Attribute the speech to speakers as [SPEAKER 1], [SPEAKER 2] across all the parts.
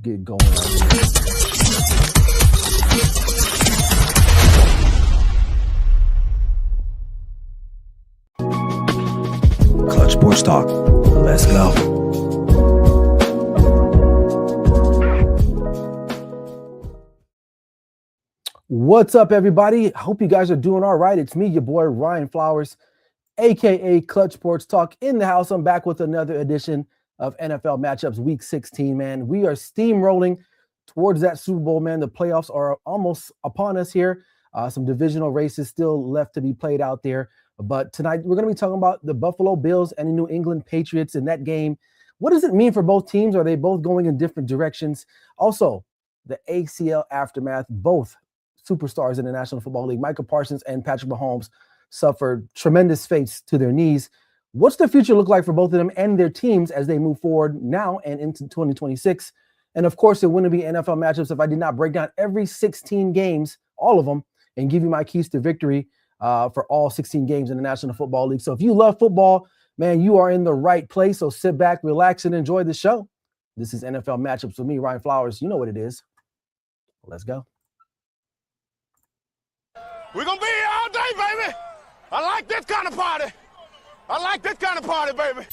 [SPEAKER 1] get going right here. Clutch Sports Talk. Let's go. What's up, everybody? I hope you guys are doing all right. It's me, your boy, Ryan Flowers, a.k.a. Clutch Sports Talk in the house. I'm back with another edition of NFL Matchups Week 16, man. We are steamrolling towards that Super Bowl, man. The playoffs are almost upon us here. Some divisional races still left to be played out there. But tonight, we're going to be talking about the Buffalo Bills and the New England Patriots in that game. What does it mean for both teams? Are they both going in different directions? Also, the ACL aftermath, both superstars in the National Football League, Micah Parsons and Patrick Mahomes, suffered tremendous fates to their knees. What's the future look like for both of them and their teams as they move forward now and into 2026? And of course, it wouldn't be NFL matchups if I did not break down every 16 games, all of them, and give you my keys to victory for all 16 games in the National Football League. So if you love football, man, you are in the right place. So sit back, relax, and enjoy the show. This is NFL Matchups with me, Ryan Flowers. You know what it is. Let's go.
[SPEAKER 2] We're going to be here all day, baby. I like this kind of party. I like this kind of party, baby.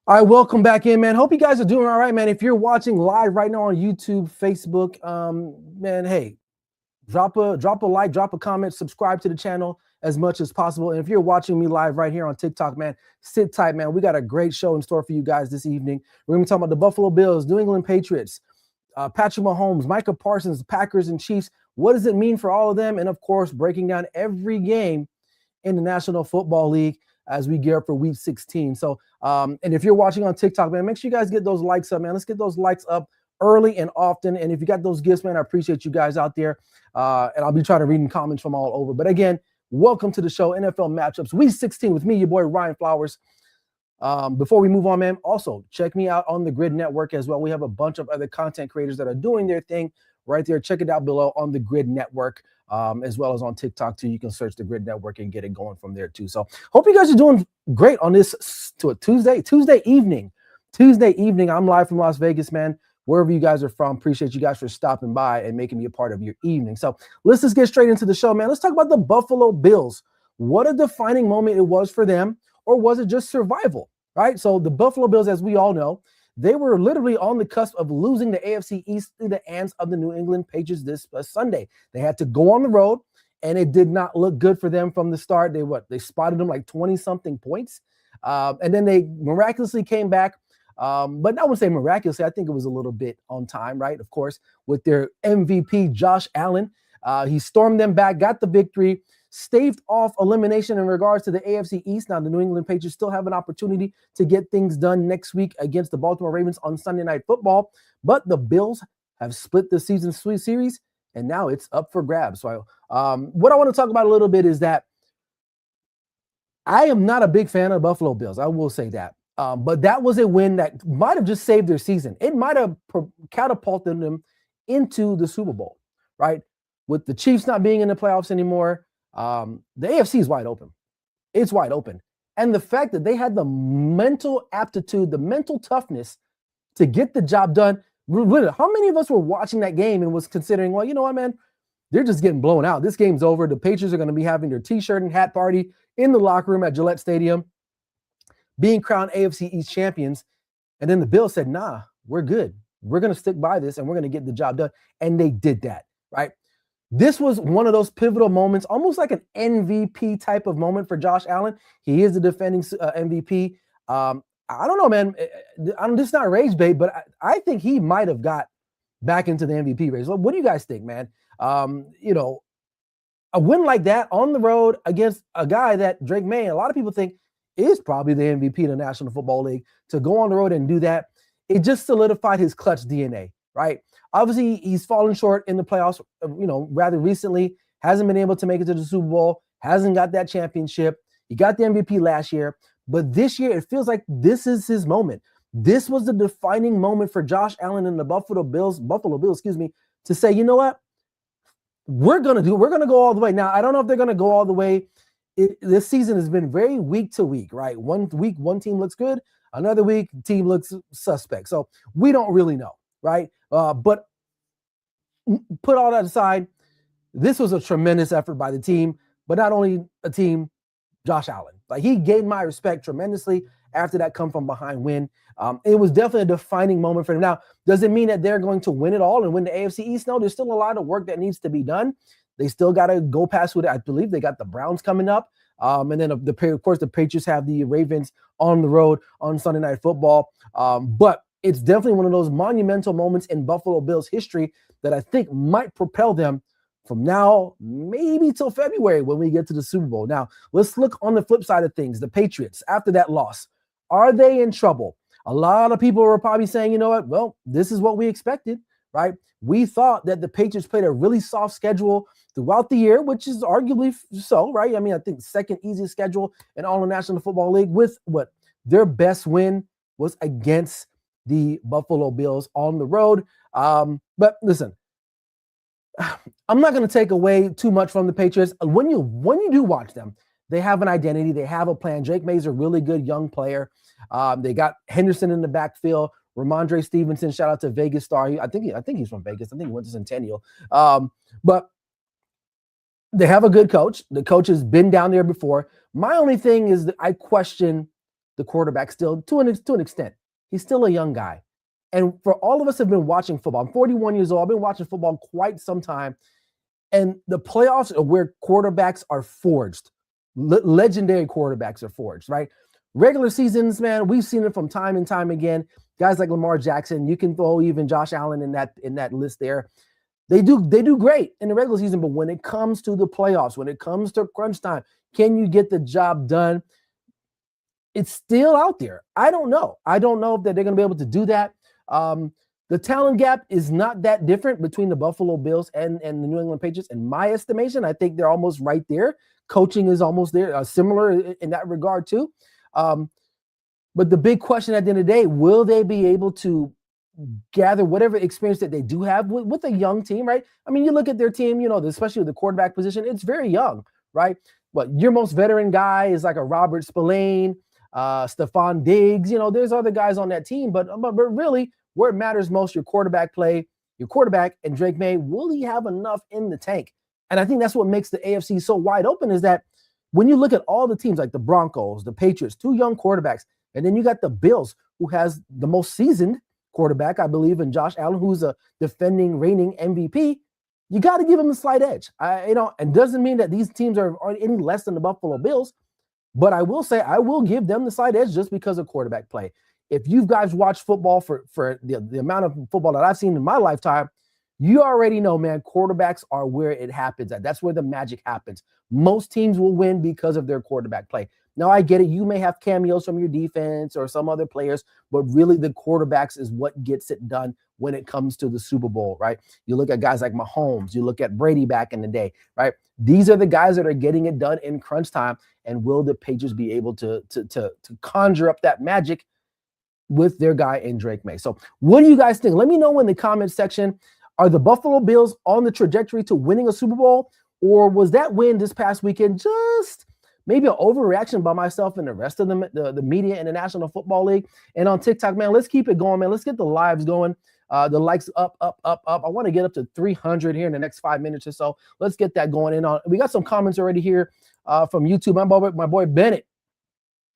[SPEAKER 1] All right, welcome back in, man. Hope you guys are doing all right, man. If you're watching live right now on YouTube, Facebook, man, hey, drop a like, drop a comment, subscribe to the channel as much as possible. And if you're watching me live right here on TikTok, man, sit tight, man. We got a great show in store for you guys this evening. We're going to be talking about the Buffalo Bills, New England Patriots, Patrick Mahomes, Micah Parsons, Packers and Chiefs. What does it mean for all of them? And of course, breaking down every game in the National Football League as we gear up for Week 16. So, and if you're watching on TikTok, man, make sure you guys get those likes up, man. Let's get those likes up early and often. And if you got those gifts, man, I appreciate you guys out there. And I'll be trying to read comments from all over. But again, welcome to the show, NFL Matchups, Week 16 with me, your boy, Ryan Flowers. Before we move on, man, also check me out on the Grid Network as well. We have a bunch of other content creators that are doing their thing right there. Check it out below on the Grid Network, as well as on TikTok too. You can search the Grid Network and get it going from there too. So hope you guys are doing great on this Tuesday evening. I'm live from Las Vegas, man. Wherever you guys are from, appreciate you guys for stopping by and making me a part of your evening. So let's just get straight into the show, man. Let's talk about the Buffalo Bills. What a defining moment it was for them, or was it just survival, right? So the Buffalo Bills, as we all know, they were literally on the cusp of losing the AFC East through the hands of the New England Patriots this Sunday. They had to go on the road, and it did not look good for them from the start. They spotted them like 20-something points, and then they miraculously came back. But I would say miraculously, I think it was a little bit on time, right? Of course, with their MVP, Josh Allen. He stormed them back, got the victory, staved off elimination in regards to the AFC East. Now, the New England Patriots still have an opportunity to get things done next week against the Baltimore Ravens on Sunday Night Football. But the Bills have split the season series, and now it's up for grabs. So what I want to talk about a little bit is that I am not a big fan of the Buffalo Bills. I will say that. But that was a win that might have just saved their season. It might have catapulted them into the Super Bowl, right? With the Chiefs not being in the playoffs anymore, the AFC is wide open. It's wide open. And the fact that they had the mental aptitude, the mental toughness to get the job done. How many of us were watching that game and was considering, well, you know what, man, they're just getting blown out. This game's over. The Patriots are going to be having their T-shirt and hat party in the locker room at Gillette Stadium, being crowned AFC East champions. And then the Bills said, nah, we're good. We're going to stick by this and we're going to get the job done. And they did that, right? This was one of those pivotal moments, almost like an MVP type of moment for Josh Allen. He is the defending MVP. I don't know, man. This is not rage bait, but I think he might have got back into the MVP race. What do you guys think, man? You know, a win like that on the road against a guy that Drake May, a lot of people think is probably the MVP of the National Football League, to go on the road and do that, it just solidified his clutch DNA, right? Obviously, he's fallen short in the playoffs, you know, rather recently, hasn't been able to make it to the Super Bowl, hasn't got that championship. He got the MVP last year, but this year it feels like this is his moment. This was the defining moment for Josh Allen and the Buffalo Bills, to say, you know what? We're going to go all the way. Now, I don't know if they're going to go all the way. This season has been very week to week, right? One week, one team looks good. Another week, team looks suspect. So we don't really know, right? But put all that aside, this was a tremendous effort by the team, but not only a team, Josh Allen. Like, he gained my respect tremendously after that come from behind win. It was definitely a defining moment for him. Now, does it mean that they're going to win it all and win the AFC East? No, there's still a lot of work that needs to be done. They still got to go past with it. I believe they got the Browns coming up. And then, of course, the Patriots have the Ravens on the road on Sunday Night Football. But it's definitely one of those monumental moments in Buffalo Bills history that I think might propel them from now maybe till February when we get to the Super Bowl. Now, let's look on the flip side of things. The Patriots, after that loss, are they in trouble? A lot of people were probably saying, you know what? Well, this is what we expected, right? We thought that the Patriots played a really soft schedule throughout the year, which is arguably so, right? I mean, I think second easiest schedule in all the National Football League, with what their best win was against the Buffalo Bills on the road. But listen, I'm not going to take away too much from the Patriots. When you do watch them, they have an identity. They have a plan. Drake May's a really good young player. They got Henderson in the backfield. Ramondre Stevenson, shout out to Vegas star. I think he's from Vegas. I think he went to Centennial. But they have a good coach. The coach has been down there before. My only thing is that I question the quarterback still to an extent. He's still a young guy. And for all of us who have been watching football, I'm 41 years old. I've been watching football quite some time. And the playoffs are where quarterbacks are forged. Legendary quarterbacks are forged, right? Regular seasons, man, we've seen it from time and time again. Guys like Lamar Jackson, you can throw even Josh Allen in that list there. They do great in the regular season, but when it comes to the playoffs, when it comes to crunch time, can you get the job done? It's still out there. I don't know. I don't know if they're going to be able to do that. The talent gap is not that different between the Buffalo Bills and the New England Patriots. In my estimation, I think they're almost right there. Coaching is almost there, similar in that regard too. But the big question at the end of the day, will they be able to gather whatever experience that they do have with a young team, right? I mean, you look at their team, especially with the quarterback position, it's very young, right? But your most veteran guy is like a Robert Spillane, Stephon Diggs. There's other guys on that team, but really where it matters most, your quarterback play, your quarterback and Drake May, will he have enough in the tank? And I think that's what makes the AFC so wide open, is that when you look at all the teams like the Broncos, the Patriots, two young quarterbacks, and then you got the Bills, who has the most seasoned quarterback, I believe, in Josh Allen, who's a defending, reigning MVP. You got to give him a slight edge. And doesn't mean that these teams are any less than the Buffalo Bills, but I will say I will give them the slight edge just because of quarterback play. If you guys watch football for the amount of football that I've seen in my lifetime, you already know, man, quarterbacks are where it happens at. That's where the magic happens. Most teams will win because of their quarterback play. Now, I get it. You may have cameos from your defense or some other players, but really the quarterbacks is what gets it done when it comes to the Super Bowl, right? You look at guys like Mahomes. You look at Brady back in the day, right? These are the guys that are getting it done in crunch time. And will the Patriots be able to conjure up that magic with their guy in Drake May? So what do you guys think? Let me know in the comment section. Are the Buffalo Bills on the trajectory to winning a Super Bowl? Or was that win this past weekend just maybe an overreaction by myself and the rest of the media in the National Football League? And on TikTok, man, let's keep it going, man. Let's get the lives going. The likes up. I want to get up to 300 here in the next 5 minutes or so. Let's get that going in. We got some comments already here from YouTube. My boy Bennett.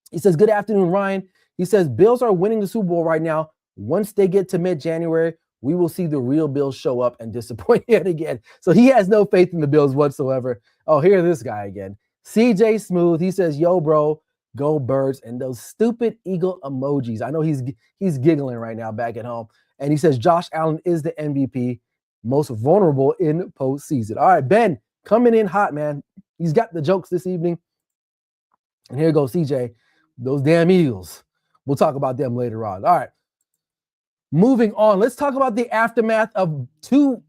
[SPEAKER 1] He says, good afternoon, Ryan. He says, Bills are winning the Super Bowl right now. Once they get to mid-January, we will see the real Bills show up and disappoint yet again. So he has no faith in the Bills whatsoever. Oh, here's this guy again. CJ Smooth, he says, yo, bro, go Birds. And those stupid eagle emojis. I know he's giggling right now back at home. And he says, Josh Allen is the MVP, most vulnerable in postseason. All right, Ben, coming in hot, man. He's got the jokes this evening. And here goes CJ. Those damn Eagles. We'll talk about them later on. All right. Moving on, let's talk about the aftermath of two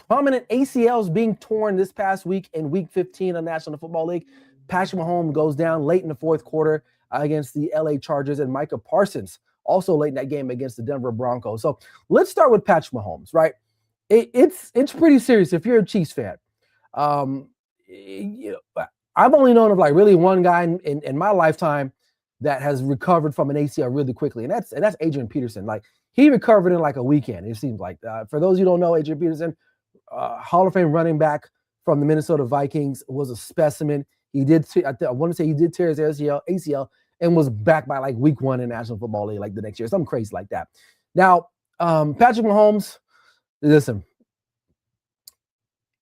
[SPEAKER 1] prominent ACLs being torn this past week in Week 15 of National Football League. Patrick Mahomes goes down late in the fourth quarter against the LA Chargers, and Micah Parsons also late in that game against the Denver Broncos. So let's start with Patrick Mahomes, right? It's pretty serious if you're a Chiefs fan. I've only known of like really one guy in my lifetime that has recovered from an ACL really quickly, and that's Adrian Peterson. Like he recovered in like a weekend. It seems like. For those who don't know, Adrian Peterson, Hall of Fame running back from the Minnesota Vikings, was a specimen. He did. I want to say he did tear his ACL and was back by like week 1 in National Football League like the next year, something crazy like that. Now, Patrick Mahomes, listen,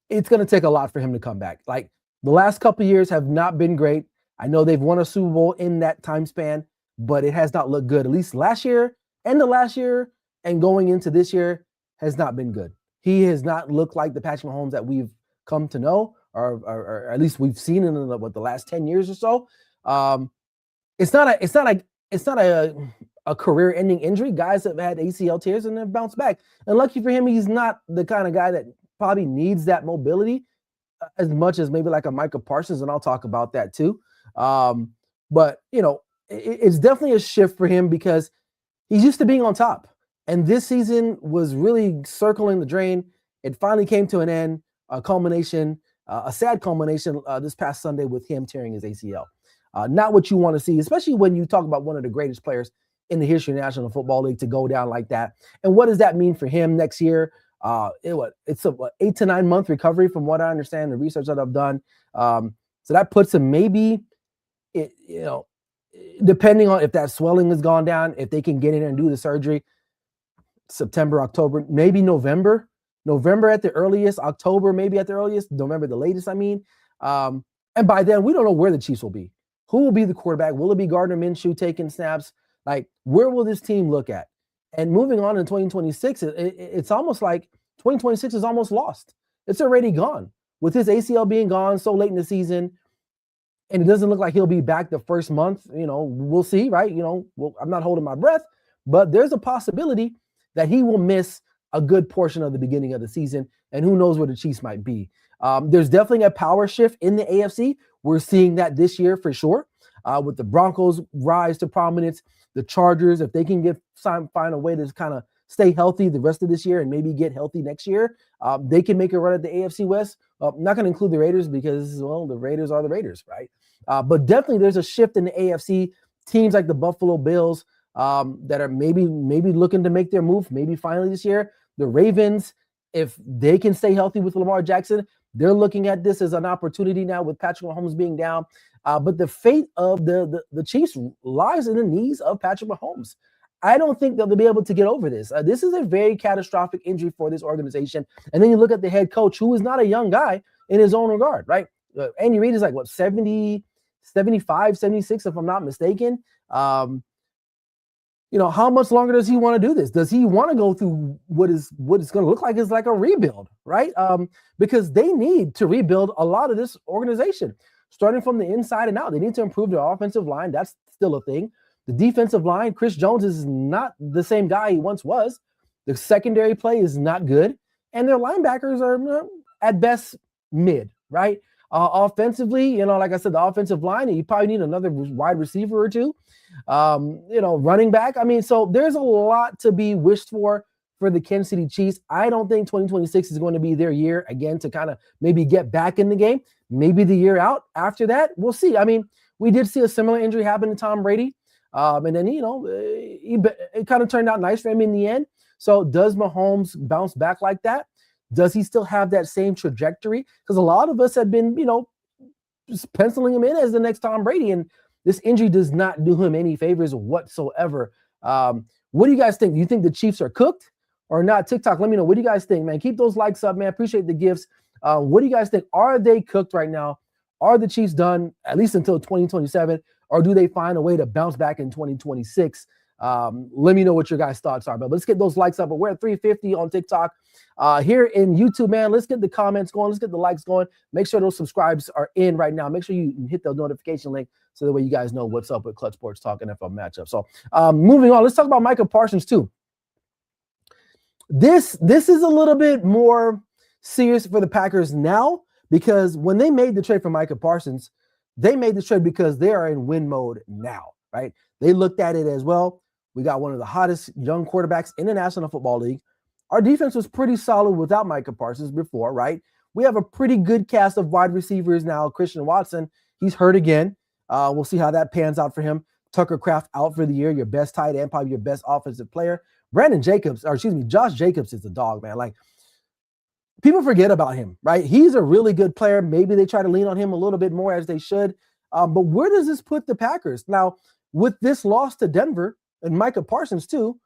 [SPEAKER 1] it's going to take a lot for him to come back. Like the last couple of years have not been great. I know they've won a Super Bowl in that time span, but it has not looked good. At least last year and the last year and going into this year has not been good. He has not looked like the Patrick Mahomes that we've come to know, or at least we've seen in the last 10 years or so. It's not a career-ending injury. Guys have had ACL tears and have bounced back. And lucky for him, he's not the kind of guy that probably needs that mobility as much as maybe like a Micah Parsons, and I'll talk about that too. But it's definitely a shift for him because he's used to being on top. And this season was really circling the drain. It finally came to an end, a sad culmination this past Sunday with him tearing his ACL. Not what you want to see, especially when you talk about one of the greatest players in the history of the National Football League to go down like that. And what does that mean for him next year? It's a 8 to 9 month recovery from what I understand, the research that I've done. So that puts him maybe, depending on if that swelling has gone down, if they can get in and do the surgery, September, October, maybe November at the earliest, October maybe at the earliest, November the latest, I mean. And by then, we don't know where the Chiefs will be. Who will be the quarterback? Will it be Gardner Minshew taking snaps? Like, where will this team look at? And moving on in 2026, it's almost like 2026 is almost lost. It's already gone. With his ACL being gone so late in the season, and it doesn't look like he'll be back the first month, we'll see, right? I'm not holding my breath, but there's a possibility that he will miss a good portion of the beginning of the season, and who knows where the Chiefs might be. There's definitely a power shift in the AFC. We're seeing that this year for sure, with the Broncos rise to prominence, the Chargers, if they can find a way to kind of stay healthy the rest of this year and maybe get healthy next year, they can make a run at the AFC West. I'm not going to include the Raiders because, well, the Raiders are the Raiders, right? But definitely there's a shift in the AFC. Teams like the Buffalo Bills that are maybe looking to make their move, maybe finally this year. The Ravens, if they can stay healthy with Lamar Jackson, they're looking at this as an opportunity now with Patrick Mahomes being down. But the fate of the Chiefs lies in the knees of Patrick Mahomes. I don't think they'll be able to get over this. This is a very catastrophic injury for this organization. And then you look at the head coach, who is not a young guy in his own regard, right? Andy Reid is like, 70, 75, 76, if I'm not mistaken. How much longer does he want to do this? Does he want to go through what it's going to look like is like a rebuild, right? Because they need to rebuild a lot of this organization, starting from the inside and out. They need to improve their offensive line. That's still a thing. The defensive line, Chris Jones is not the same guy he once was. The secondary play is not good. And their linebackers are at best mid, right? Offensively, like I said, the offensive line, you probably need another wide receiver or two. Running back. I mean, so there's a lot to be wished for the Kansas City Chiefs. I don't think 2026 is going to be their year again to kind of maybe get back in the game. Maybe the year out after that, we'll see. I mean, we did see a similar injury happen to Tom Brady. And then, it kind of turned out nice for him in the end. So does Mahomes bounce back like that? Does he still have that same trajectory? Because a lot of us have been, just penciling him in as the next Tom Brady. And this injury does not do him any favors whatsoever. What do you guys think? Do you think the Chiefs are cooked or not? TikTok, let me know. What do you guys think, man? Keep those likes up, man. Appreciate the gifts. What do you guys think? Are they cooked right now? Are the Chiefs done at least until 2027? Or do they find a way to bounce back in 2026? Let me know what your guys' thoughts are. But let's get those likes up. But we're at 350 on TikTok. Here in YouTube, man, let's get the comments going. Let's get the likes going. Make sure those subscribes are in right now. Make sure you hit the notification link so that way you guys know what's up with Clutch Sports Talk NFL matchup. So moving on, let's talk about Micah Parsons too. This is a little bit more serious for the Packers now because when they made the trade for Micah Parsons, they made the trade because they are in win mode now, right? They looked at it as, well, We got one of the hottest young quarterbacks in the National Football League. Our defense was pretty solid without Micah Parsons before, right? We have a pretty good cast of wide receivers now. Christian Watson, he's hurt again. We'll see how that pans out for him. Tucker Kraft out for the year, your best tight end, probably your best offensive player. Josh Jacobs is a dog, man. Like, people forget about him, right? He's a really good player. Maybe they try to lean on him a little bit more, as they should. But where does this put the Packers? Now, with this loss to Denver and Micah Parsons too,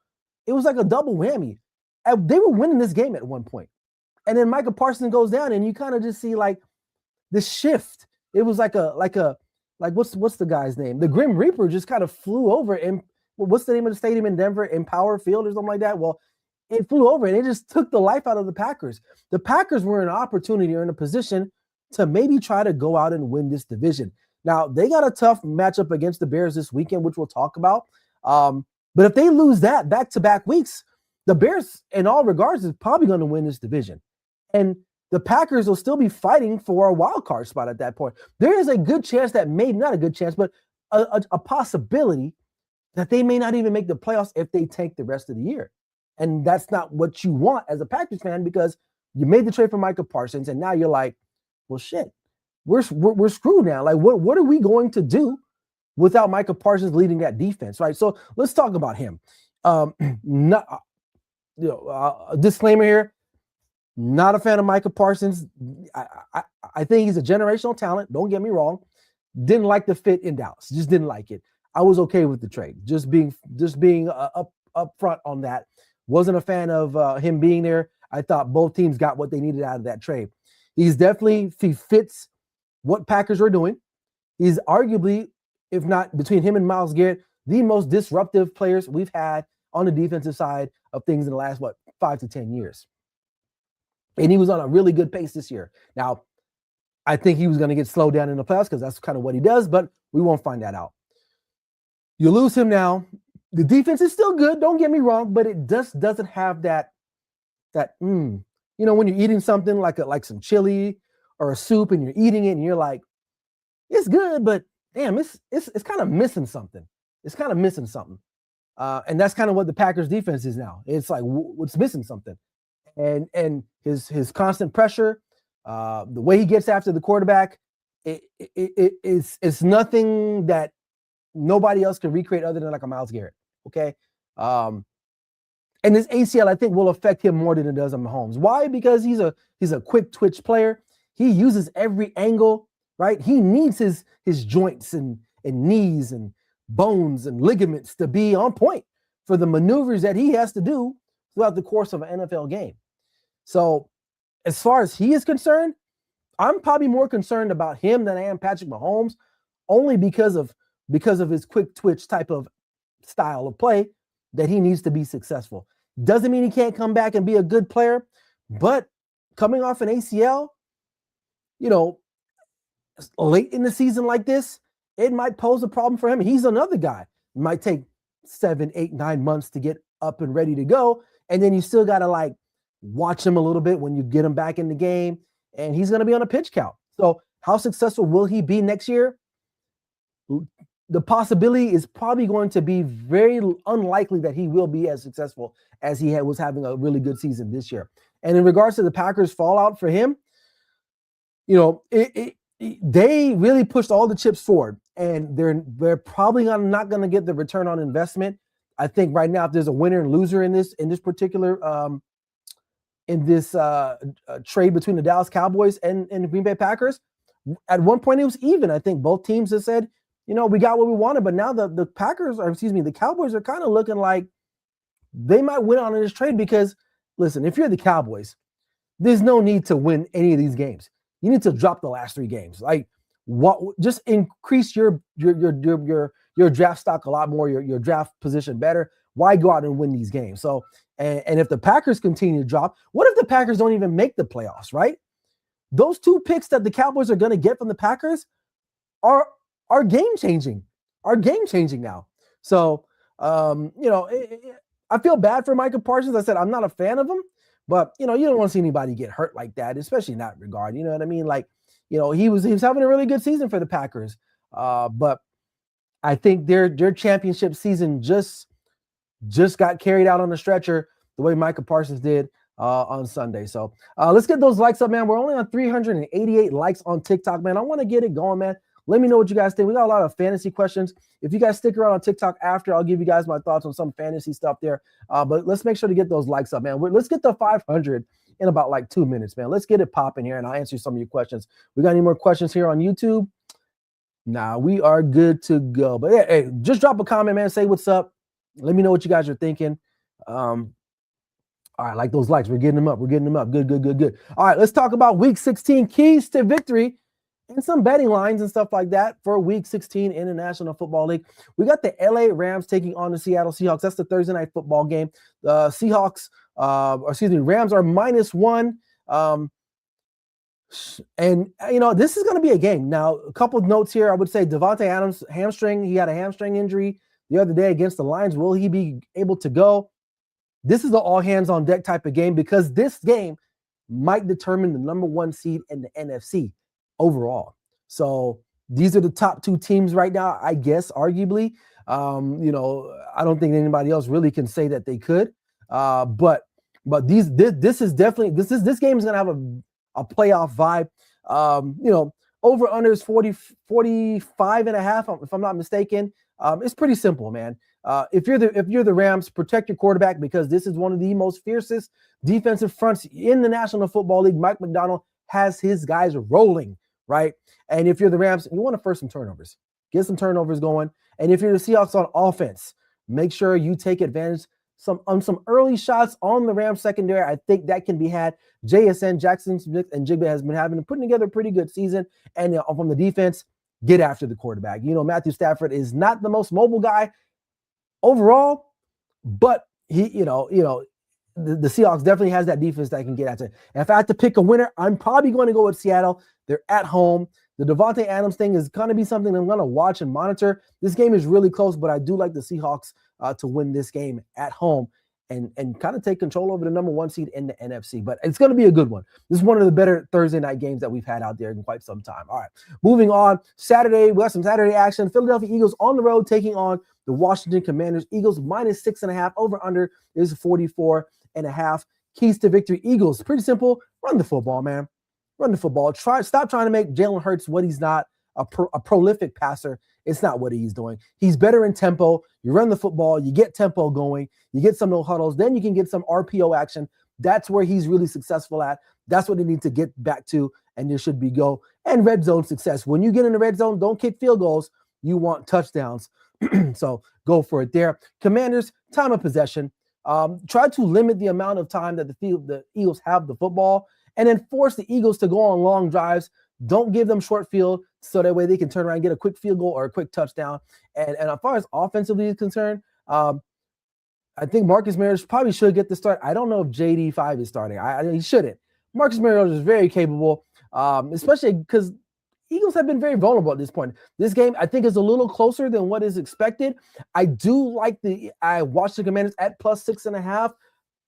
[SPEAKER 1] it was like a double whammy. They were winning this game at one point. And then Micah Parsons goes down, and you kind of just see like this shift. It was like what's the guy's name? The Grim Reaper just kind of flew over, and what's the name of the stadium in Denver? Empower Field or something like that? Well, it flew over, and it just took the life out of the Packers. The Packers were in an opportunity or in a position to maybe try to go out and win this division. Now, they got a tough matchup against the Bears this weekend, which we'll talk about. But if they lose that back-to-back weeks, the Bears, in all regards, is probably going to win this division. And the Packers will still be fighting for a wild card spot at that point. There is a good chance that maybe not a good chance, but a possibility that they may not even make the playoffs if they tank the rest of the year. And that's not what you want as a Packers fan, because you made the trade for Micah Parsons, and now you're like, well, shit, we're screwed now. Like, what are we going to do without Micah Parsons leading that defense, right? So let's talk about him. A disclaimer here, not a fan of Micah Parsons. I think he's a generational talent. Don't get me wrong. Didn't like the fit in Dallas. Just didn't like it. I was okay with the trade. Just being up front on that. Wasn't a fan of him being there. I thought both teams got what they needed out of that trade. He fits what Packers are doing. He's arguably, if not between him and Myles Garrett, the most disruptive players we've had on the defensive side of things in the last, 5 to 10 years. And he was on a really good pace this year. Now, I think he was going to get slowed down in the playoffs because that's kind of what he does, but we won't find that out. You lose him now. The defense is still good, don't get me wrong, but it just doesn't have that when you're eating something like some chili or a soup and you're eating it and you're like, it's good, but damn, it's kind of missing something. It's kind of missing something. And that's kind of what the Packers defense is now. It's like, what's missing something? And his constant pressure, the way he gets after the quarterback, it's nothing that nobody else can recreate other than like a Myles Garrett. Okay. And this ACL, I think, will affect him more than it does on Mahomes. Why? Because he's a quick twitch player. He uses every angle, right? He needs his joints and knees and bones and ligaments to be on point for the maneuvers that he has to do throughout the course of an NFL game. So as far as he is concerned, I'm probably more concerned about him than I am Patrick Mahomes, only because of his quick twitch type of style of play that he needs to be successful. Doesn't mean he can't come back and be a good player, but coming off an ACL, late in the season like this, it might pose a problem for him. He's another guy. It might take 7, 8, 9 months to get up and ready to go. And then you still got to watch him a little bit when you get him back in the game, and he's going to be on a pitch count. So how successful will he be next year? The possibility is probably going to be very unlikely that he will be as successful as he was having a really good season this year. And in regards to the Packers' fallout for him, they really pushed all the chips forward, and they're probably not going to get the return on investment. I think right now, if there's a winner and loser in this particular trade between the Dallas Cowboys and the Green Bay Packers, at one point it was even. I think both teams have said, we got what we wanted, but now the Cowboys are kind of looking like they might win on this trade because, listen, if you're the Cowboys, there's no need to win any of these games. You need to drop the last 3 games. Just increase your draft stock a lot more, your draft position better. Why go out and win these games? So, and if the Packers continue to drop, what if the Packers don't even make the playoffs, right? Those 2 picks that the Cowboys are going to get from the Packers are game-changing, now. So, I feel bad for Micah Parsons. I said, I'm not a fan of him, but, you don't want to see anybody get hurt like that, especially in that regard. You know what I mean? He was having a really good season for the Packers. But I think their championship season just just got carried out on the stretcher the way Micah Parsons did on Sunday. So let's get those likes up, man. We're only on 388 likes on TikTok, man. I want to get it going, man. Let me know what you guys think. We got a lot of fantasy questions. If you guys stick around on TikTok after, I'll give you guys my thoughts on some fantasy stuff there. But let's make sure to get those likes up, man. Let's get the 500 in about like 2 minutes, man. Let's get it popping here, and I'll answer some of your questions. We got any more questions here on YouTube? Nah, we are good to go. But hey, just drop a comment, man. Say what's up. Let me know what you guys are thinking. All right, like those likes. We're getting them up. We're getting them up. Good, good, good, good. All right, let's talk about Week 16 keys to victory and some betting lines and stuff like that for Week 16 in the National Football League. We got the LA Rams taking on the Seattle Seahawks. That's the Thursday night football game. The Rams are -1. And, this is going to be a game. Now, a couple of notes here. I would say Devontae Adams, hamstring. He had a hamstring injury the other day against the Lions. Will he be able to go? This is the all-hands-on-deck type of game because this game might determine the number 1 seed in the NFC overall. So these are the top 2 teams right now, I guess, arguably. I don't think anybody else really can say that they could. But this game is going to have a playoff vibe. Over under is 45 and a half, if I'm not mistaken. It's pretty simple, man. If you're the Rams, protect your quarterback because this is one of the most fiercest defensive fronts in the National Football League. Mike McDonald has his guys rolling, right? And if you're the Rams, you want to force some turnovers. Get some turnovers going. And if you're the Seahawks on offense, make sure you take advantage some early shots on the Rams secondary. I think that can be had. JSN, Jackson Smith, and Jigba has been putting together a pretty good season. And from the defense, get after the quarterback. Matthew Stafford is not the most mobile guy overall, but he, the Seahawks definitely has that defense that can get at it. And if I had to pick a winner, I'm probably going to go with Seattle. They're at home. The Devontae Adams thing is going to be something I'm going to watch and monitor. This game is really close, but I do like the Seahawks to win this game at home and kind of take control over the number 1 seed in the NFC. But it's going to be a good one. This is one of the better Thursday night games that we've had out there in quite some time. All right, moving on. Saturday, we got some Saturday action. Philadelphia Eagles on the road taking on the Washington Commanders. Eagles -6.5. Over under is 44.5. Keys to victory. Eagles, pretty simple. Run the football, man. Run the football. Stop trying to make Jalen Hurts what he's not, a prolific passer. It's not what he's doing. He's better in tempo. You run the football. You get tempo going. You get some no huddles. Then you can get some RPO action. That's where he's really successful at. That's what they need to get back to, and there should be go. And red zone success. When you get in the red zone, don't kick field goals. You want touchdowns. So go for it there. Commanders, time of possession. Try to limit the amount of time that the Eagles have the football, and then force the Eagles to go on long drives. Don't give them short field so that way they can turn around and get a quick field goal or a quick touchdown. And as far as offensively is concerned, I think Marcus Mariota probably should get the start. I don't know if JD5 is starting. He shouldn't. Marcus Mariota is very capable, especially because Eagles have been very vulnerable at this point. This game, I think, is a little closer than what is expected. I watched the Commanders at +6.5.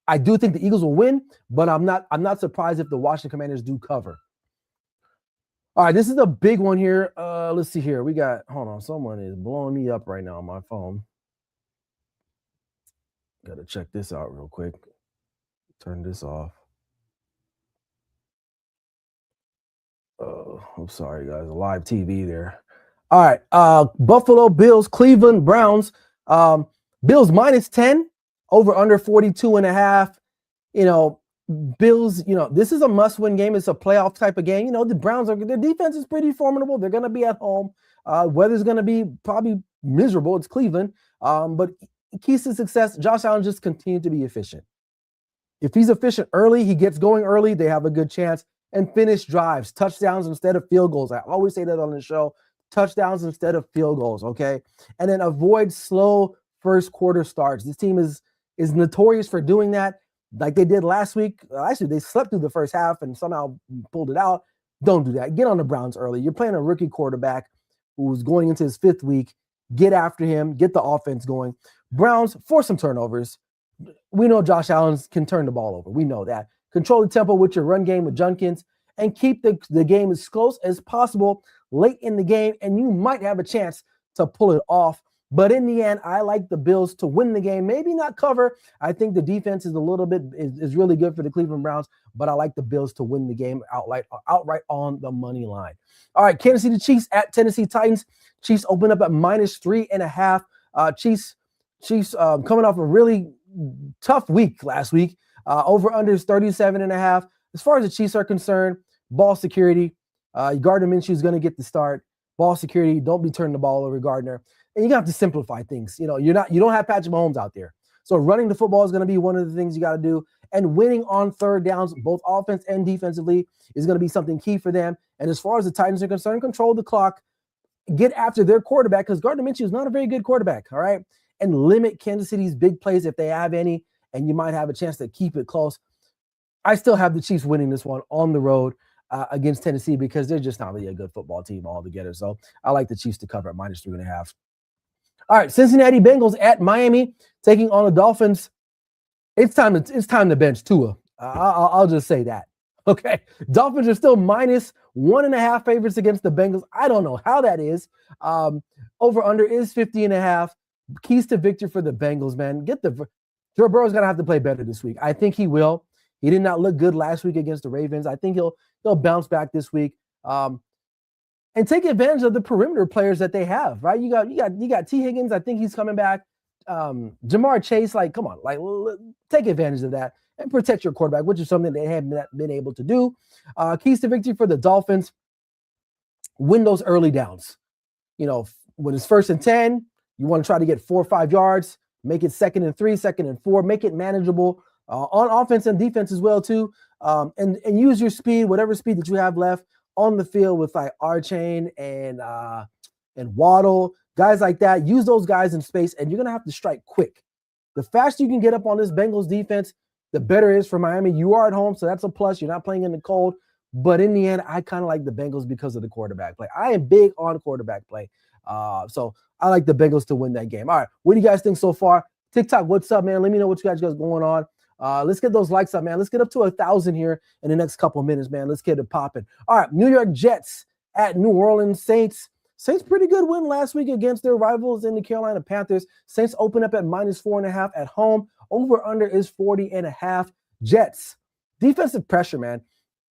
[SPEAKER 1] I do think the Eagles will win, but I'm not surprised if the Washington Commanders do cover. All right, this is a big one here. Let's see here. Hold on. Someone is blowing me up right now on my phone. Got to check this out real quick. Turn this off. I'm sorry, guys. Live TV there. All right. Buffalo Bills, Cleveland Browns. Bills -10, over under 42.5. Bills, this is a must-win game. It's a playoff type of game. The Browns, their defense is pretty formidable. They're going to be at home. Weather's going to be probably miserable. It's Cleveland. But keys to success, Josh Allen just continued to be efficient. If he's efficient early, he gets going early, they have a good chance. And finish drives, touchdowns instead of field goals. I always say that on the show. Touchdowns instead of field goals, okay? And then avoid slow first quarter starts. This team is notorious for doing that. Like they did last week. Actually, they slept through the first half and somehow pulled it out. Don't do that. Get on the Browns early. You're playing a rookie quarterback who's going into his 5th week. Get after him. Get the offense going. Browns, force some turnovers. We know Josh Allen can turn the ball over. We know that. Control the tempo with your run game with Junkins and keep the game as close as possible late in the game, and you might have a chance to pull it off. But in the end, I like the Bills to win the game. Maybe not cover. I think the defense is a little bit is really good for the Cleveland Browns, but I like the Bills to win the game outright on the money line. All right, Kansas City Chiefs at Tennessee Titans. Chiefs open up at -3.5. Chiefs coming off a really tough week last week. Over under is 37.5. As far as the Chiefs are concerned, ball security. Gardner Minshew is going to get the start. Ball security. Don't be turning the ball over, Gardner. And you have to simplify things. You don't have Patrick Mahomes out there. So running the football is going to be one of the things you got to do. And winning on third downs, both offense and defensively, is going to be something key for them. And as far as the Titans are concerned, control the clock, get after their quarterback, because Gardner Minshew is not a very good quarterback, all right? And limit Kansas City's big plays if they have any, and you might have a chance to keep it close. I still have the Chiefs winning this one on the road against Tennessee because they're just not really a good football team altogether. So I like the Chiefs to cover at -3.5. All right, Cincinnati Bengals at Miami taking on the Dolphins. It's time to bench Tua. I'll just say that. Okay, Dolphins are still -1.5 favorites against the Bengals. I don't know how that is. Over under is 50.5. Keys to victory for the Bengals, man. Joe Burrow's gonna have to play better this week. I think he will. He did not look good last week against the Ravens. I think he'll bounce back this week. And take advantage of the perimeter players that they have, right? You got T. Higgins. I think he's coming back. Jamar Chase, come on, take advantage of that and protect your quarterback, which is something they haven't been able to do. Keys to victory for the Dolphins: win those early downs. When it's 1st and 10, you want to try to get 4 or 5 yards. Make it 2nd and 3, 2nd and 4. Make it manageable on offense and defense as well too. And use your speed, whatever speed that you have left on the field with Archain and Waddle, guys like that. Use those guys in space, and you're going to have to strike quick. The faster you can get up on this Bengals defense, the better it is for Miami. You are at home, so that's a plus. You're not playing in the cold. But in the end, I kind of like the Bengals because of the quarterback play. I am big on quarterback play. So I like the Bengals to win that game. All right, what do you guys think so far? TikTok, what's up, man? Let me know what you guys got going on. Let's get those likes up, man. Let's get up to 1,000 here in the next couple of minutes, man. Let's get it popping. All right, New York Jets at New Orleans Saints. Saints pretty good win last week against their rivals in the Carolina Panthers. Saints open up at -4.5 at home. Over under is 40.5. Jets, defensive pressure, man.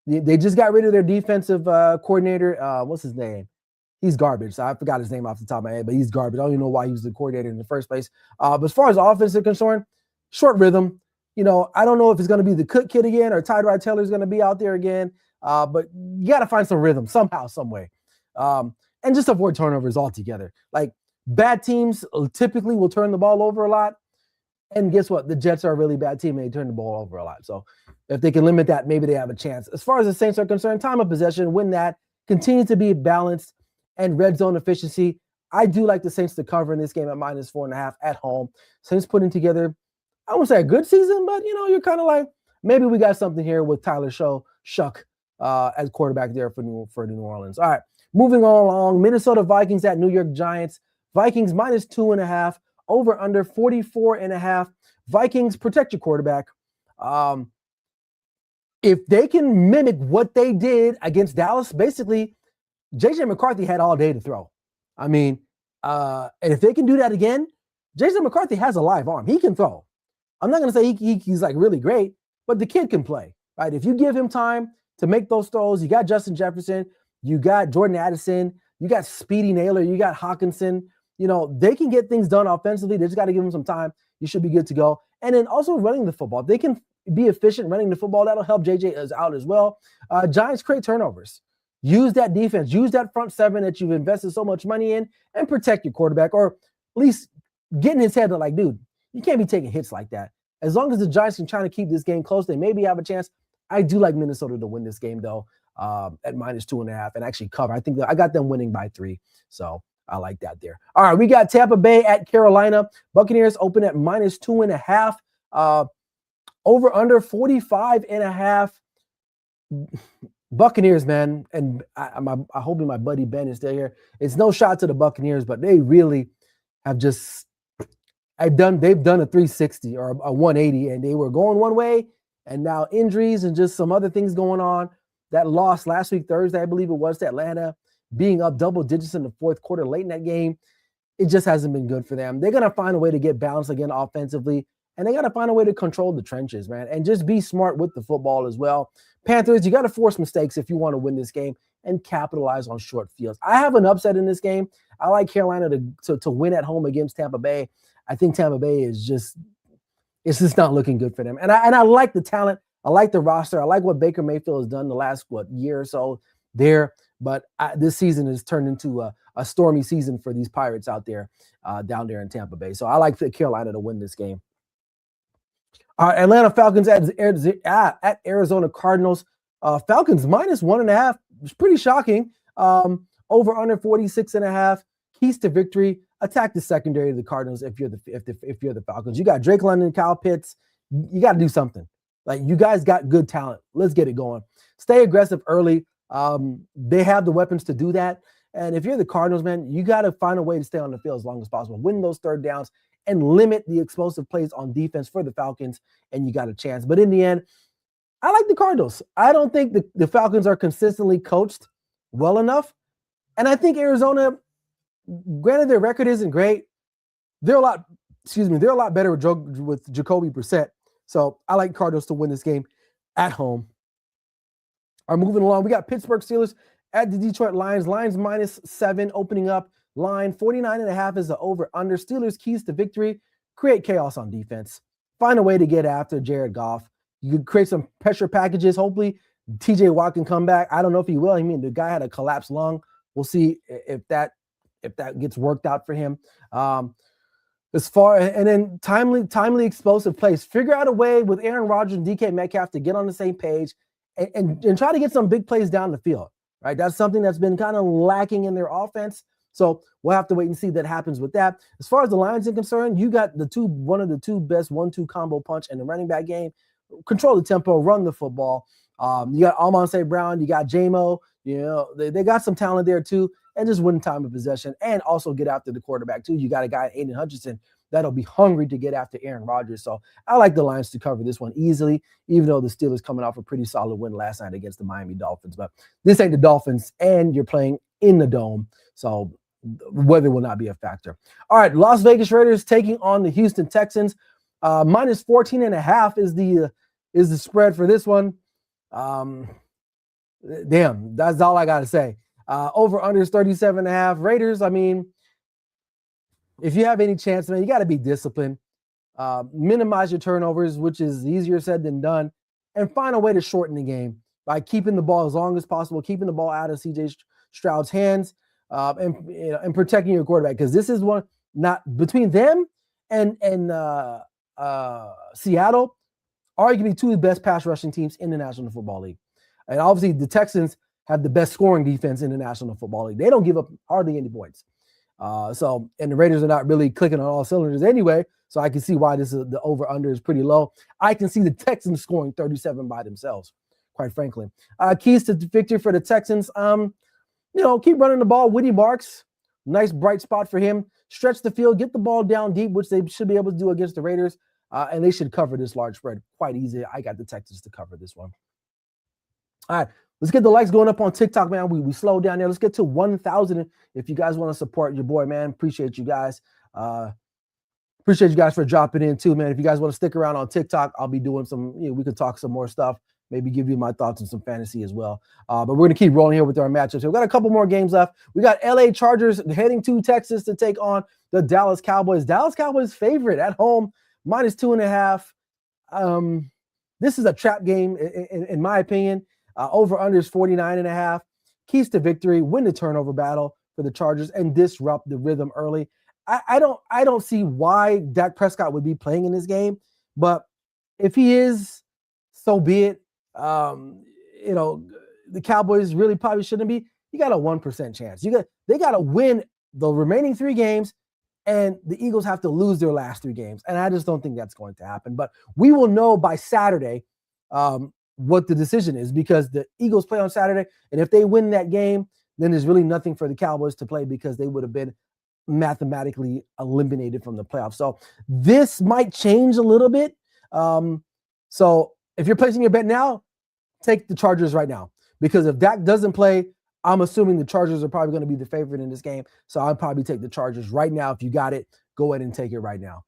[SPEAKER 1] They just got rid of their defensive coordinator. What's his name? He's garbage. So I forgot his name off the top of my head, but he's garbage. I don't even know why he was the coordinator in the first place. But as far as offense is concerned, short rhythm. I don't know if it's going to be the Cook kid again or Tyrod Taylor is going to be out there again. But you got to find some rhythm somehow, some way. And just avoid turnovers altogether. Bad teams typically will turn the ball over a lot. And guess what? The Jets are a really bad team, and they turn the ball over a lot. So if they can limit that, maybe they have a chance. As far as the Saints are concerned, time of possession, win that. Continue to be balanced and red zone efficiency. I do like the Saints to cover in this game at -4.5 at home. Saints putting together, I won't say a good season, but, you're kind of like, maybe we got something here with Tyler Shuck as quarterback there for New Orleans. All right, moving on along. Minnesota Vikings at New York Giants. Vikings -2.5. Over under 44.5. Vikings, protect your quarterback. If they can mimic what they did against Dallas, basically, J.J. McCarthy had all day to throw. And if they can do that again, J.J. McCarthy has a live arm. He can throw. I'm not going to say he's really great, but the kid can play, right? If you give him time to make those throws, you got Justin Jefferson, you got Jordan Addison, you got Speedy Naylor, you got Hawkinson. They can get things done offensively. They just got to give them some time. You should be good to go. And then also running the football. If they can be efficient running the football, that'll help JJ out as well. Giants create turnovers. Use that defense. Use that front seven that you've invested so much money in and protect your quarterback, or at least get in his head that, dude, you can't be taking hits like that. As long as the Giants can try to keep this game close, they maybe have a chance. I do like Minnesota to win this game, though, at -2.5 and actually cover. I think that I got them winning by 3. So I like that there. All right, we got Tampa Bay at Carolina. Buccaneers open at -2.5. Over under 45.5. Buccaneers, man, and I'm hoping my buddy Ben is still here. It's no shot to the Buccaneers, but they really have they've done a 360 or a 180, and they were going one way, and now injuries and just some other things going on. That loss last week, Thursday, I believe it was, to Atlanta, being up double digits in the fourth quarter late in that game. it just hasn't been good for them. They're going to find a way to get balanced again offensively, and they got to find a way to control the trenches, man, and just be smart with the football as well. Panthers, you got to force mistakes if you want to win this game and capitalize on short fields. I have an upset in this game. I like Carolina to win at home against Tampa Bay. I think Tampa Bay is just not looking good for them. And I like the talent. I like the roster. I like what Baker Mayfield has done the last, year or so there. But this season has turned into a stormy season for these Pirates out there, down there in Tampa Bay. So I like Carolina to win this game. Atlanta Falcons at Arizona Cardinals. Falcons minus 1.5. It's pretty shocking. Over under 46.5. Keys to victory. Attack the secondary of the Cardinals if you're the Falcons. You got Drake London, Kyle Pitts. You got to do something. Like, you guys got good talent. Let's get it going. Stay aggressive early. They have the weapons to do that. And if you're the Cardinals, man, you got to find a way to stay on the field as long as possible. Win those third downs and limit the explosive plays on defense for the Falcons, and you got a chance. But in the end, I like the Cardinals. I don't think the Falcons are consistently coached well enough. And I think Arizona, granted their record isn't great, they're a lot better with Jacoby Brissett. So I like Cardinals to win this game at home. All right, moving along, we got Pittsburgh Steelers at the Detroit Lions. Lions minus 7 opening up. Line 49.5 is the over-under. Steelers keys to victory: create chaos on defense. Find a way to get after Jared Goff. You can create some pressure packages. Hopefully, TJ Watt can come back. I don't know if he will. I mean, the guy had a collapsed lung. We'll see if that gets worked out for him. And then timely explosive plays. Figure out a way with Aaron Rodgers and DK Metcalf to get on the same page and try to get some big plays down the field. Right, that's something that's been kind of lacking in their offense. So we'll have to wait and see that happens with that. As far as the Lions are concerned, you got one of the two best 1-2 combo punch in the running back game. Control the tempo, run the football. You got Amon St. Brown, you got J-Mo. You know, they got some talent there too, and just win time of possession and also get after the quarterback too. You got a guy, Aiden Hutchinson, that'll be hungry to get after Aaron Rodgers. So I like the Lions to cover this one easily, even though the Steelers coming off a pretty solid win last night against the Miami Dolphins. But this ain't the Dolphins, and you're playing in the Dome, so weather will not be a factor. All right, Las Vegas Raiders taking on the Houston Texans. Minus 14.5 is the spread for this one. Damn, that's all I got to say. Over under is 37.5. Raiders, I mean, if you have any chance, man, you got to be disciplined. Minimize your turnovers, which is easier said than done, and find a way to shorten the game by keeping the ball as long as possible, keeping the ball out of CJ Stroud's hands, and protecting your quarterback, because this is one not between them and Seattle, arguably two of the best pass rushing teams in the National Football League. And obviously the Texans have the best scoring defense in the National Football League. They don't give up hardly any points. And the Raiders are not really clicking on all cylinders anyway, so I can see why the over-under is pretty low. I can see the Texans scoring 37 by themselves, quite frankly. Keys to victory for the Texans, keep running the ball. Whitney Marks, nice bright spot for him. Stretch the field, get the ball down deep, which they should be able to do against the Raiders, and they should cover this large spread quite easy. I got the Texans to cover this one. All right, let's get the likes going up on TikTok, man. We slowed down there. Let's get to 1,000 if you guys want to support your boy, man. Appreciate you guys. Appreciate you guys for dropping in too, man. If you guys want to stick around on TikTok, I'll be doing some, we could talk some more stuff. Maybe give you my thoughts on some fantasy as well. But we're going to keep rolling here with our matchups. We've got a couple more games left. We got LA Chargers heading to Texas to take on the Dallas Cowboys. Dallas Cowboys favorite at home, minus 2.5. This is a trap game, in my opinion. Over under is 49.5. Keys to victory: win the turnover battle for the Chargers and disrupt the rhythm early. I don't see why Dak Prescott would be playing in this game, but if he is, so be it. The Cowboys really probably shouldn't be. You got a 1% chance. They got to win the remaining 3 games, and the Eagles have to lose their last 3 games. And I just don't think that's going to happen. But we will know by Saturday what the decision is, because the Eagles play on Saturday, and if they win that game, then there's really nothing for the Cowboys to play because they would have been mathematically eliminated from the playoffs. So this might change a little bit. So if you're placing your bet now, take the Chargers right now, because if Dak doesn't play, I'm assuming the Chargers are probably going to be the favorite in this game. So I'll probably take the Chargers right now. If you got it, go ahead and take it right now.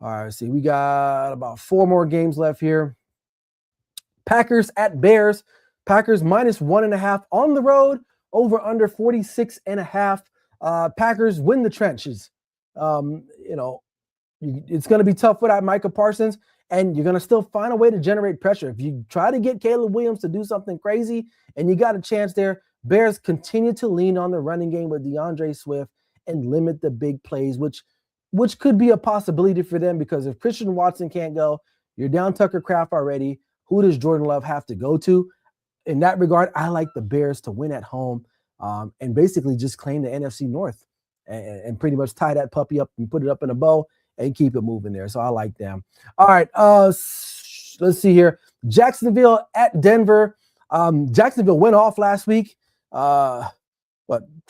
[SPEAKER 1] All right, see, we got about 4 more games left here. Packers at Bears. Packers -1.5 on the road, over under 46.5. Packers win the trenches. It's going to be tough without Micah Parsons, and you're going to still find a way to generate pressure. If you try to get Caleb Williams to do something crazy and you got a chance there, Bears continue to lean on the running game with DeAndre Swift and limit the big plays, which could be a possibility for them, because if Christian Watson can't go, you're down Tucker Kraft already. Who does Jordan Love have to go to? In that regard, I like the Bears to win at home and basically just claim the NFC North and pretty much tie that puppy up and put it up in a bow and keep it moving there. So I like them. All right, let's see here. Jacksonville at Denver. Jacksonville went off last week. Trevor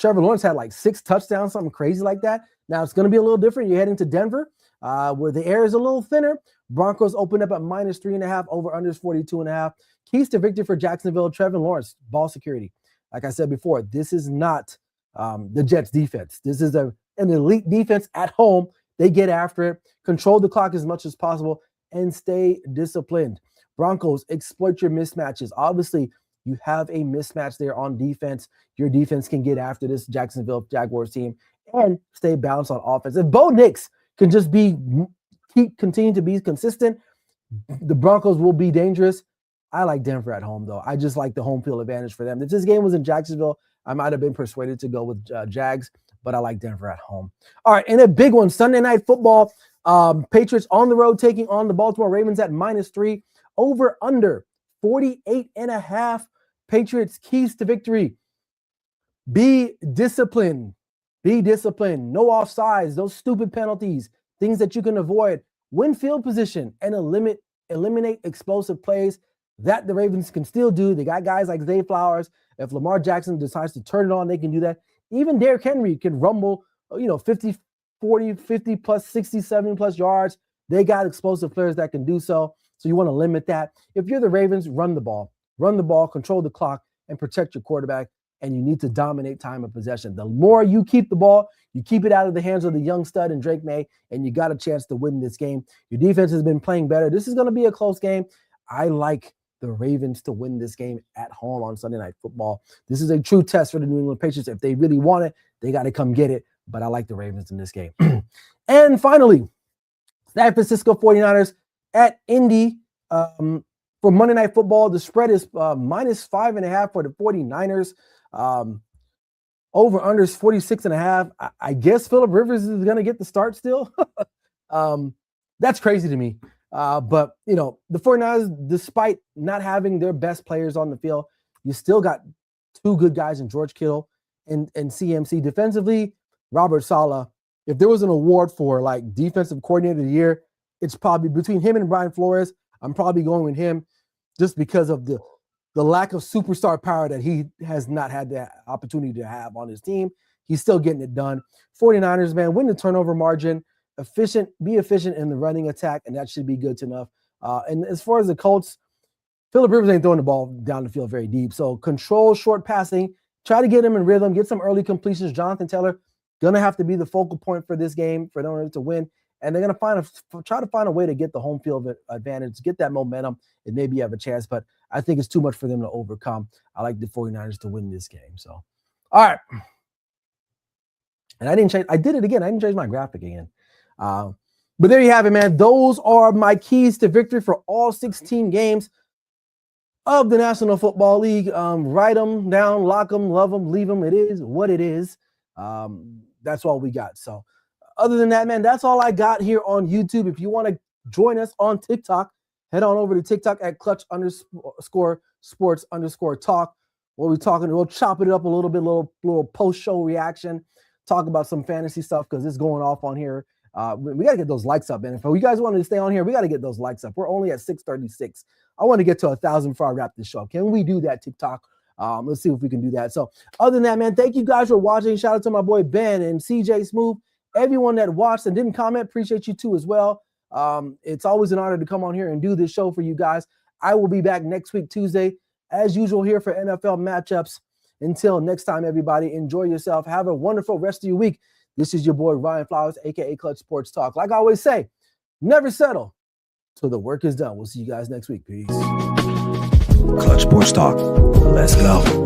[SPEAKER 1] Lawrence had like 6 touchdowns, something crazy like that. Now it's going to be a little different. You're heading to Denver, where the air is a little thinner. Broncos opened up at -3.5, over unders 42.5. Keys to victory for Jacksonville, Trevor Lawrence, ball security. Like I said before, this is not the Jets defense. This is an elite defense at home. They get after it, control the clock as much as possible, and stay disciplined. Broncos, exploit your mismatches. Obviously, you have a mismatch there on defense. Your defense can get after this Jacksonville Jaguars team and stay balanced on offense. If Bo Nix can just continue to be consistent, the Broncos will be dangerous. I like Denver at home, though. I just like the home field advantage for them. If this game was in Jacksonville, I might have been persuaded to go with Jags, but I like Denver at home. All right, and a big one, Sunday Night Football. Patriots on the road taking on the Baltimore Ravens at -3, over under 48.5. Patriots, keys to victory. Be disciplined. Be disciplined. No offsides, those stupid penalties, things that you can avoid. Win field position and eliminate explosive plays that the Ravens can still do. They got guys like Zay Flowers. If Lamar Jackson decides to turn it on, they can do that. Even Derrick Henry can rumble, 50, 40, 50 plus, 60, 70 plus yards. They got explosive players that can do so. So you want to limit that. If you're the Ravens, run the ball, control the clock, and protect your quarterback. And you need to dominate time of possession. The more you keep the ball, you keep it out of the hands of the young stud and Drake May, and you got a chance to win this game. Your defense has been playing better. This is going to be a close game. I like the Ravens to win this game at home on Sunday Night Football. This is a true test for the New England Patriots. If they really want it, they got to come get it. But I like the Ravens in this game. And finally, San Francisco 49ers at Indy. For Monday Night Football, the spread is -5.5 for the 49ers. Over under is 46.5. I guess Phillip Rivers is going to get the start still. That's crazy to me. But the 49ers, despite not having their best players on the field, you still got 2 good guys in George Kittle and CMC. Defensively, Robert Saleh. If there was an award for like defensive coordinator of the year, it's probably between him and Brian Flores. I'm probably going with him just because of the lack of superstar power that he has not had the opportunity to have on his team. He's still getting it done. 49ers, man, win the turnover margin, be efficient in the running attack, and that should be good enough. And as far as the Colts, Phillip Rivers ain't throwing the ball down the field very deep. So control short passing, try to get him in rhythm, get some early completions. Jonathan Taylor going to have to be the focal point for this game for them to win. And they're going to try to find a way to get the home field advantage, get that momentum, and maybe you have a chance. But I think it's too much for them to overcome. I like the 49ers to win this game. So, all right. And I did it again. I didn't change my graphic again. But there you have it, man. Those are my keys to victory for all 16 games of the National Football League. Write them down, lock them, love them, leave them. It is what it is. That's all we got. So, other than that, man, that's all I got here on YouTube. If you want to join us on TikTok, head on over to TikTok at clutch_sports_talk. We'll chop it up a little bit, little post-show reaction, talk about some fantasy stuff because it's going off on here. We got to get those likes up, man. If you guys want to stay on here, we got to get those likes up. We're only at 636. I want to get to 1,000 before I wrap this show up. Can we do that, TikTok? Let's see if we can do that. So other than that, man, thank you guys for watching. Shout out to my boy Ben and CJ Smooth. Everyone that watched and didn't comment, appreciate you too as well. It's always an honor to come on here and do this show for you guys. I will be back next week, Tuesday, as usual here for NFL matchups. Until next time, everybody, enjoy yourself. Have a wonderful rest of your week. This is your boy, Ryan Flowers, a.k.a. Clutch Sports Talk. Like I always say, never settle till the work is done. We'll see you guys next week. Peace.
[SPEAKER 3] Clutch Sports Talk. Let's go.